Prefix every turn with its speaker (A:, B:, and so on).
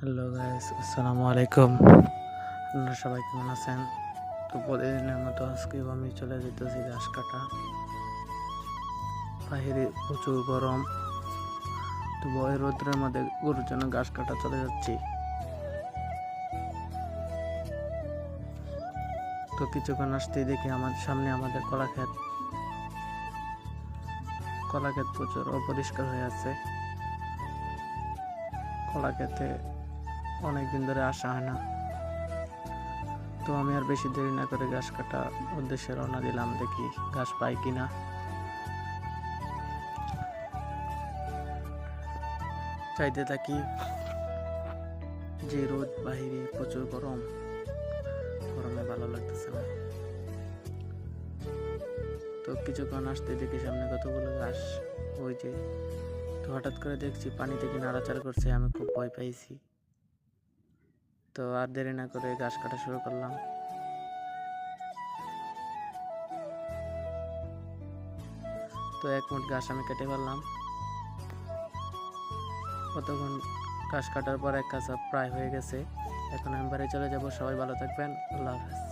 A: Hello guys, আসসালামু আলাইকুম। আপনারা সবাই কেমন আছেন? তো প্রতিদিনের মতো আজকেও আমি চলে যেতেছি ঘাস কাটা। বাহিরে প্রচুর গরম, তো বয় রোদ্রের মধ্যে গরুর জন্য ঘাস কাটা চলে যাচ্ছি। তো কিছুক্ষণ আসতেই দেখি আমার সামনে আমাদের কলা ক্ষেত প্রচুর অপরিষ্কার হয়ে আছে। কলা ক্ষেতে অনেকদিন ধরে আসা হয় না। তো আমি আর বেশি দেরি না করে ঘাস কাটা উদ্দেশ্যে রওনা দিলাম, দেখি ঘাস পাই কিনা। চাইতে থাকি, যে রোদ বাহিরে প্রচুর গরমে ভালো লাগতেছে না। তো কিছুক্ষণ আসতে দেখি সামনে কতগুলো ঘাস, ওই যে। তো হঠাৎ করে দেখছি পানি থেকে নাড়াচাড়া করছে, আমি খুব ভয় পাইছি। তো আর দেরি না করে ঘাস কাটা শুরু করলাম। তো এক মুঠ ঘাস আমি কেটে ফেললাম। কতক্ষণ ঘাস কাটার পর এক কাঁচা প্রায় হয়ে গেছে। এখন আমি বাড়ি চলে যাব। সবাই ভালো থাকবেন। আল্লাহ হাফেজ।